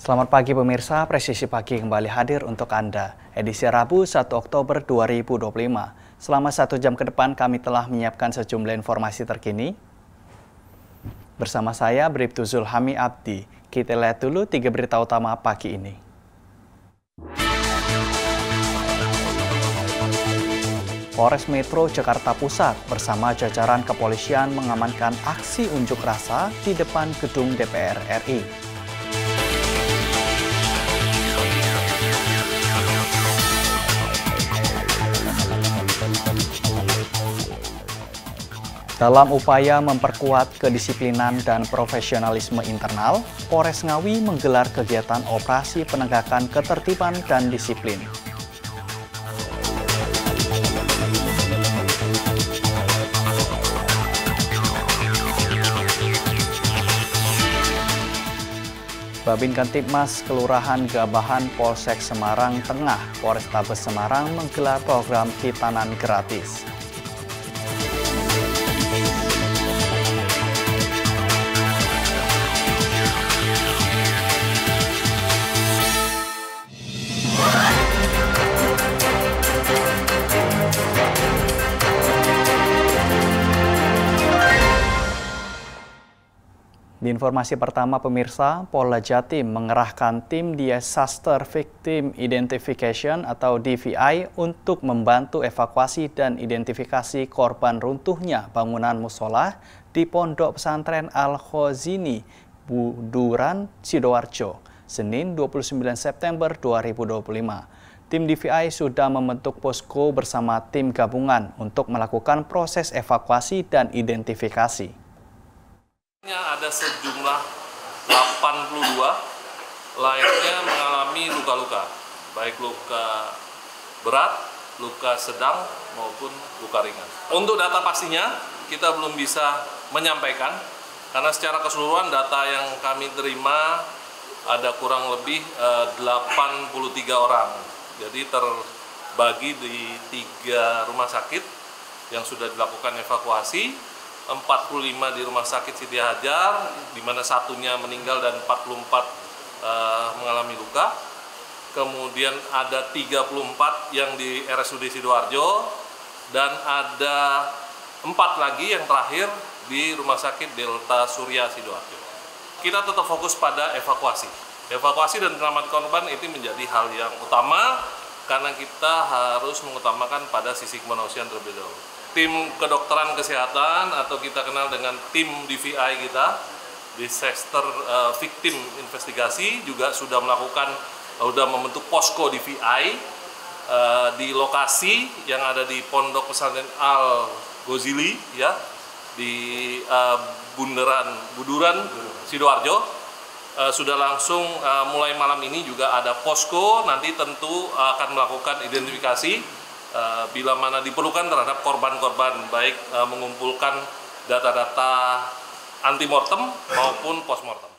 Selamat pagi pemirsa, Presisi Pagi kembali hadir untuk Anda. Edisi Rabu 1 Oktober 2025. Selama 1 jam ke depan kami telah menyiapkan sejumlah informasi terkini. Bersama saya Bribtu Zulhami Abdi. Kita lihat dulu 3 berita utama pagi ini. Polres Metro Jakarta Pusat bersama jajaran kepolisian mengamankan aksi unjuk rasa di depan gedung DPR RI. Dalam upaya memperkuat kedisiplinan dan profesionalisme internal, Polres Ngawi menggelar kegiatan operasi penegakan ketertiban dan disiplin. Babin Kantipmas Kelurahan Gabahan Polsek Semarang Tengah, Polrestabes Semarang menggelar program hitanan gratis. Di informasi pertama pemirsa, Polda Jatim mengerahkan tim Disaster Victim Identification atau DVI untuk membantu evakuasi dan identifikasi korban runtuhnya bangunan musola di Pondok Pesantren Al-Khozini, Buduran, Sidoarjo, Senin 29 September 2025. Tim DVI sudah membentuk posko bersama tim gabungan untuk melakukan proses evakuasi dan identifikasi. Ada sejumlah 82 lainnya mengalami luka-luka, baik luka berat, luka sedang maupun luka ringan. Untuk data pastinya kita belum bisa menyampaikan karena secara keseluruhan data yang kami terima ada kurang lebih 83 orang. Jadi terbagi di 3 rumah sakit yang sudah dilakukan evakuasi. 45 di Rumah Sakit Siti Hajar, di mana satunya meninggal dan 44 mengalami luka. Kemudian ada 34 yang di RSUD Sidoarjo, dan ada 4 lagi yang terakhir di Rumah Sakit Delta Surya Sidoarjo. Kita tetap fokus pada evakuasi. Evakuasi dan penyelamat korban itu menjadi hal yang utama, karena kita harus mengutamakan pada sisi kemanusiaan terlebih dahulu. Tim kedokteran kesehatan atau kita kenal dengan tim DVI kita, Disaster Victim Investigasi, juga sudah membentuk posko DVI di lokasi yang ada di Pondok Pesantren Al-Khozini, ya, di Buduran, Sidoarjo. Sudah langsung mulai malam ini juga ada posko, nanti tentu akan melakukan identifikasi bila mana diperlukan terhadap korban-korban, baik mengumpulkan data-data antemortem maupun postmortem.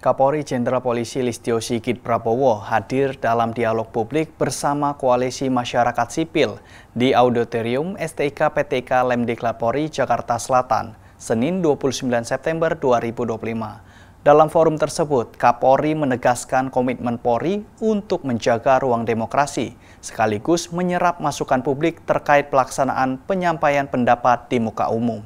Kapolri Jenderal Polisi Listio Sigit Prabowo hadir dalam dialog publik bersama Koalisi Masyarakat Sipil di Auditorium STIK PTK Lemdiklat Polri Jakarta Selatan, Senin 29 September 2025. Dalam forum tersebut, Kapolri menegaskan komitmen Polri untuk menjaga ruang demokrasi, sekaligus menyerap masukan publik terkait pelaksanaan penyampaian pendapat di muka umum.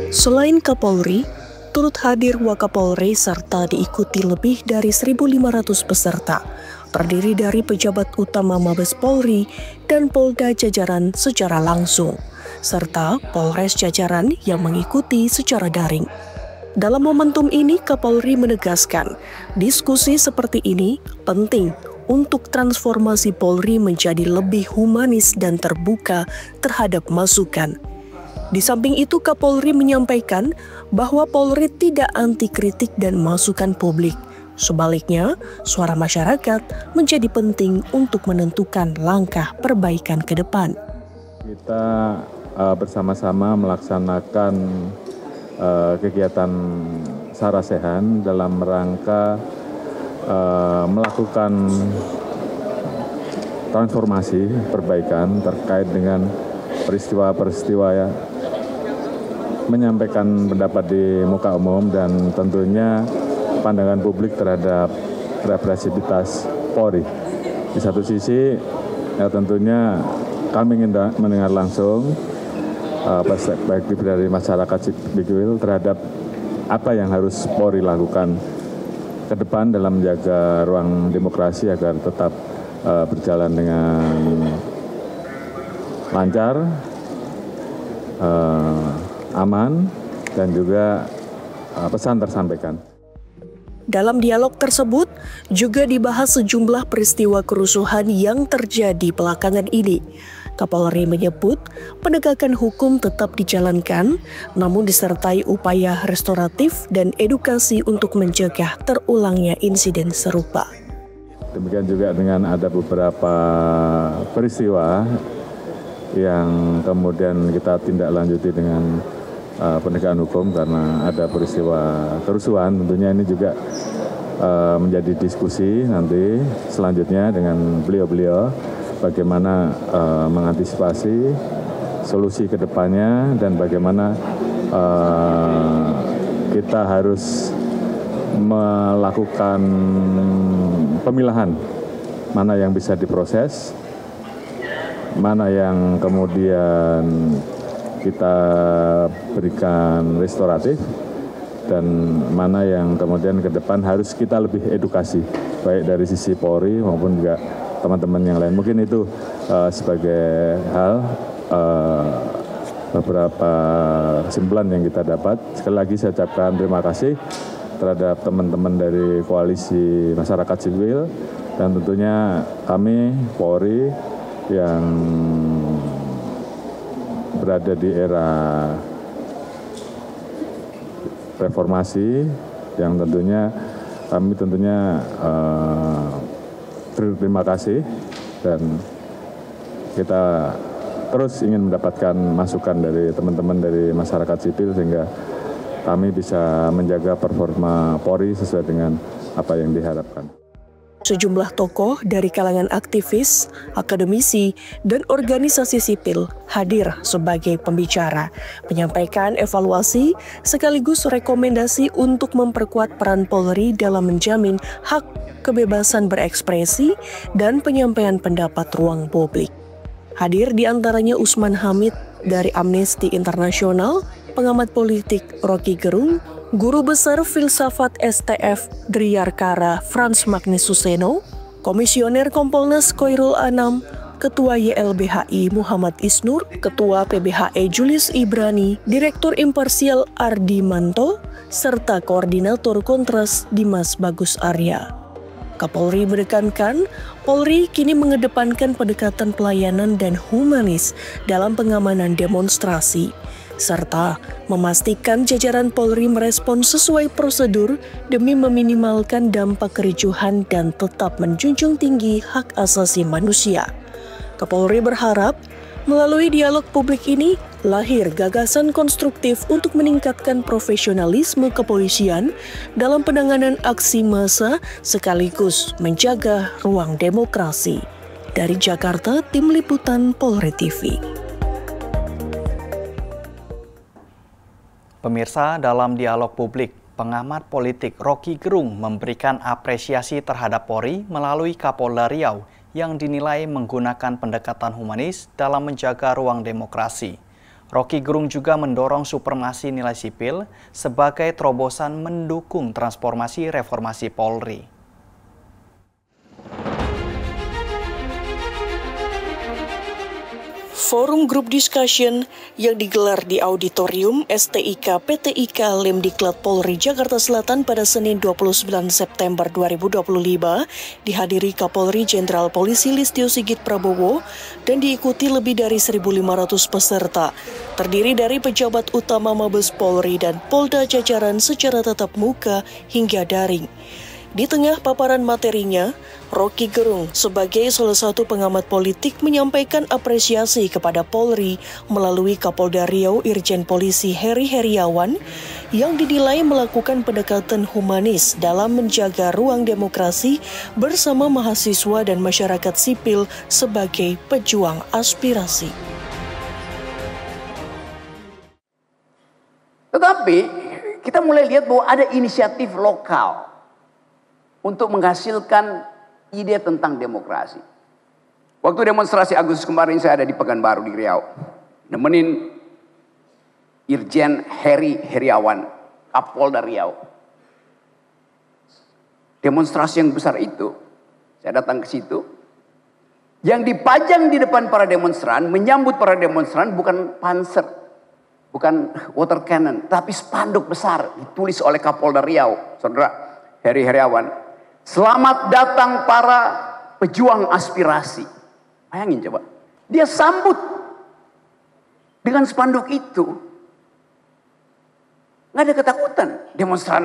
Selain Kapolri, turut hadir Wakapolri serta diikuti lebih dari 1.500 peserta, terdiri dari pejabat utama Mabes Polri dan Polda jajaran secara langsung, serta Polres jajaran yang mengikuti secara daring. Dalam momentum ini, Kapolri menegaskan, diskusi seperti ini penting untuk transformasi Polri menjadi lebih humanis dan terbuka terhadap masukan. Di samping itu, Kapolri menyampaikan bahwa Polri tidak anti kritik dan masukan publik. Sebaliknya, suara masyarakat menjadi penting untuk menentukan langkah perbaikan ke depan. Kita bersama-sama melaksanakan kegiatan Sarasehan dalam rangka melakukan transformasi perbaikan terkait dengan peristiwa-peristiwa menyampaikan pendapat di muka umum dan tentunya pandangan publik terhadap represivitas Polri. Di satu sisi, ya tentunya kami ingin mendengar langsung perspektif dari masyarakat sipil terhadap apa yang harus Polri lakukan ke depan dalam menjaga ruang demokrasi agar tetap berjalan dengan lancar, aman, dan juga pesan tersampaikan. Dalam dialog tersebut juga dibahas sejumlah peristiwa kerusuhan yang terjadi belakangan ini. Kapolri menyebut penegakan hukum tetap dijalankan, namun disertai upaya restoratif dan edukasi untuk mencegah terulangnya insiden serupa. Demikian juga dengan ada beberapa peristiwa yang kemudian kita tindak lanjuti dengan penegakan hukum karena ada peristiwa kerusuhan. Tentunya ini juga menjadi diskusi nanti selanjutnya dengan beliau-beliau bagaimana mengantisipasi solusi ke depannya dan bagaimana kita harus melakukan pemilahan mana yang bisa diproses, mana yang kemudian kita berikan restoratif, dan mana yang kemudian ke depan harus kita lebih edukasi, baik dari sisi Polri maupun juga teman-teman yang lain. Mungkin itu sebagai hal beberapa kesimpulan yang kita dapat. Sekali lagi saya ucapkan terima kasih terhadap teman-teman dari Koalisi Masyarakat Sipil dan tentunya kami Polri yang berada di era reformasi yang tentunya kami berterima kasih dan kita terus ingin mendapatkan masukan dari teman-teman dari masyarakat sipil sehingga kami bisa menjaga performa Polri sesuai dengan apa yang diharapkan. Sejumlah tokoh dari kalangan aktivis, akademisi, dan organisasi sipil hadir sebagai pembicara, menyampaikan evaluasi sekaligus rekomendasi untuk memperkuat peran Polri dalam menjamin hak kebebasan berekspresi dan penyampaian pendapat ruang publik. Hadir diantaranya Usman Hamid dari Amnesty International, pengamat politik Rocky Gerung, Guru Besar Filsafat STF Driyarkara Frans Magnus Suseno, Komisioner Kompolnas Khoirul Anam, Ketua YLBHI Muhammad Isnur, Ketua PBHE Julius Ibrani, Direktur Imparsial Ardi Manto, serta Koordinator Kontras Dimas Bagus Arya. Kapolri menekankan, Polri kini mengedepankan pendekatan pelayanan dan humanis dalam pengamanan demonstrasi, serta memastikan jajaran Polri merespon sesuai prosedur demi meminimalkan dampak kericuhan dan tetap menjunjung tinggi hak asasi manusia. Kapolri berharap melalui dialog publik ini lahir gagasan konstruktif untuk meningkatkan profesionalisme kepolisian dalam penanganan aksi massa sekaligus menjaga ruang demokrasi. Dari Jakarta, Tim Liputan Polri TV. Pemirsa, dalam dialog publik, pengamat politik Rocky Gerung memberikan apresiasi terhadap Polri melalui Kapolda Riau yang dinilai menggunakan pendekatan humanis dalam menjaga ruang demokrasi. Rocky Gerung juga mendorong supremasi nilai sipil sebagai terobosan mendukung transformasi reformasi Polri. Forum Group Discussion yang digelar di Auditorium STIK PTIK Lemdiklat Polri Jakarta Selatan pada Senin 29 September 2025 dihadiri Kapolri Jenderal Polisi Listio Sigit Prabowo dan diikuti lebih dari 1.500 peserta, terdiri dari pejabat utama Mabes Polri dan Polda jajaran secara tatap muka hingga daring. Di tengah paparan materinya, Rocky Gerung sebagai salah satu pengamat politik menyampaikan apresiasi kepada Polri melalui Kapolda Riau Irjen Polisi Heri Heriawan yang dinilai melakukan pendekatan humanis dalam menjaga ruang demokrasi bersama mahasiswa dan masyarakat sipil sebagai pejuang aspirasi. Tetapi kita mulai lihat bahwa ada inisiatif lokal untuk menghasilkan ide tentang demokrasi. Waktu demonstrasi Agustus kemarin saya ada di Pekanbaru di Riau. Nemenin Irjen Heri Heriawan, Kapolda Riau. Demonstrasi yang besar itu, saya datang ke situ. Yang dipajang di depan para demonstran, menyambut para demonstran bukan panser, bukan water cannon, tapi spanduk besar ditulis oleh Kapolda Riau, Saudara Heri Heriawan. Selamat datang para pejuang aspirasi. Bayangin coba, dia sambut dengan spanduk itu. Nggak ada ketakutan, demonstran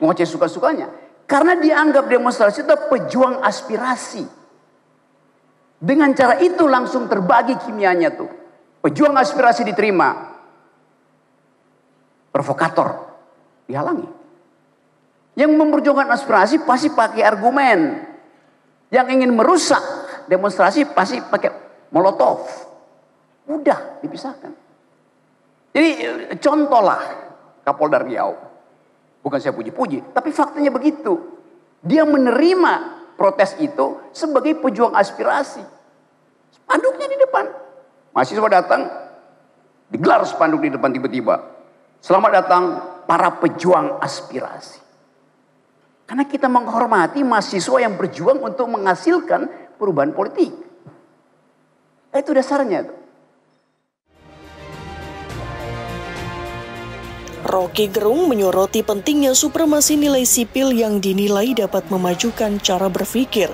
ngoceh suka-sukanya. Karena dianggap demonstrasi itu pejuang aspirasi. Dengan cara itu langsung terbagi kimianya tuh. Pejuang aspirasi diterima. Provokator dihalangi. Yang memperjuangkan aspirasi pasti pakai argumen. Yang ingin merusak demonstrasi pasti pakai molotov. Mudah dipisahkan. Jadi contohlah Kapolda Riau. Bukan saya puji-puji, tapi faktanya begitu. Dia menerima protes itu sebagai pejuang aspirasi. Spanduknya di depan. Mahasiswa datang, digelar spanduk di depan tiba-tiba. Selamat datang para pejuang aspirasi. Karena kita menghormati mahasiswa yang berjuang untuk menghasilkan perubahan politik. Itu dasarnya. Rocky Gerung menyoroti pentingnya supremasi nilai sipil yang dinilai dapat memajukan cara berpikir.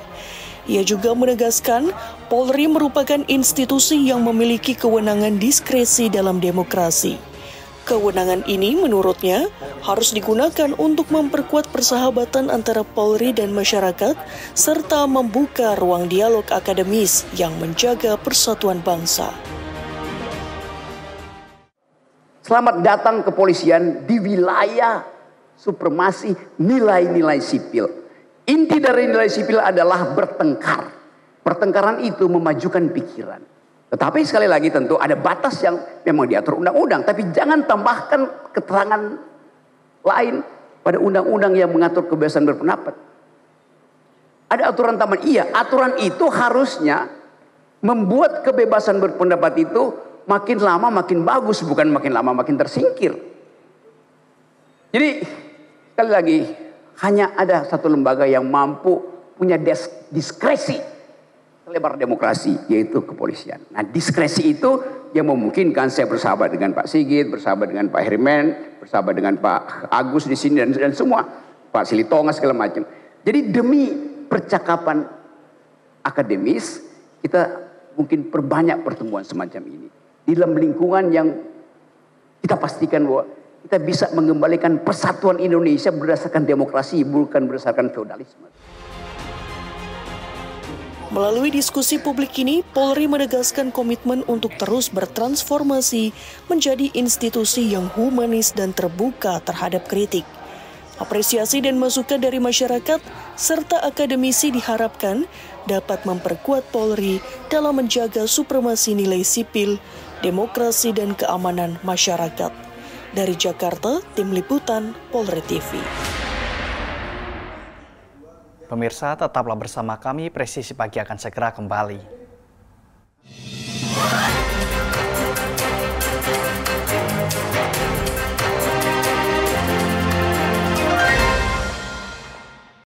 Ia juga menegaskan Polri merupakan institusi yang memiliki kewenangan diskresi dalam demokrasi. Kewenangan ini menurutnya harus digunakan untuk memperkuat persahabatan antara Polri dan masyarakat serta membuka ruang dialog akademis yang menjaga persatuan bangsa. Selamat datang kepolisian di wilayah supremasi nilai-nilai sipil. Inti dari nilai sipil adalah bertengkar. Pertengkaran itu memajukan pikiran. Tetapi sekali lagi tentu ada batas yang memang diatur undang-undang. Tapi jangan tambahkan keterangan lain pada undang-undang yang mengatur kebebasan berpendapat. Ada aturan tambahan. Iya, aturan itu harusnya membuat kebebasan berpendapat itu makin lama makin bagus, bukan makin lama makin tersingkir. Jadi sekali lagi hanya ada satu lembaga yang mampu punya diskresi selebar demokrasi, yaitu kepolisian. Nah, diskresi itu yang memungkinkan saya bersahabat dengan Pak Sigit, bersahabat dengan Pak Herman, bersahabat dengan Pak Agus di sini dan semua, Pak Silitonga segala macam. Jadi demi percakapan akademis kita mungkin perbanyak pertemuan semacam ini. Di dalam lingkungan yang kita pastikan bahwa kita bisa mengembalikan persatuan Indonesia berdasarkan demokrasi, bukan berdasarkan feodalisme. Melalui diskusi publik ini, Polri menegaskan komitmen untuk terus bertransformasi menjadi institusi yang humanis dan terbuka terhadap kritik. Apresiasi dan masukan dari masyarakat serta akademisi diharapkan dapat memperkuat Polri dalam menjaga supremasi nilai sipil, demokrasi dan keamanan masyarakat. Dari Jakarta, Tim Liputan Polri TV. Pemirsa, tetaplah bersama kami, Presisi Pagi akan segera kembali.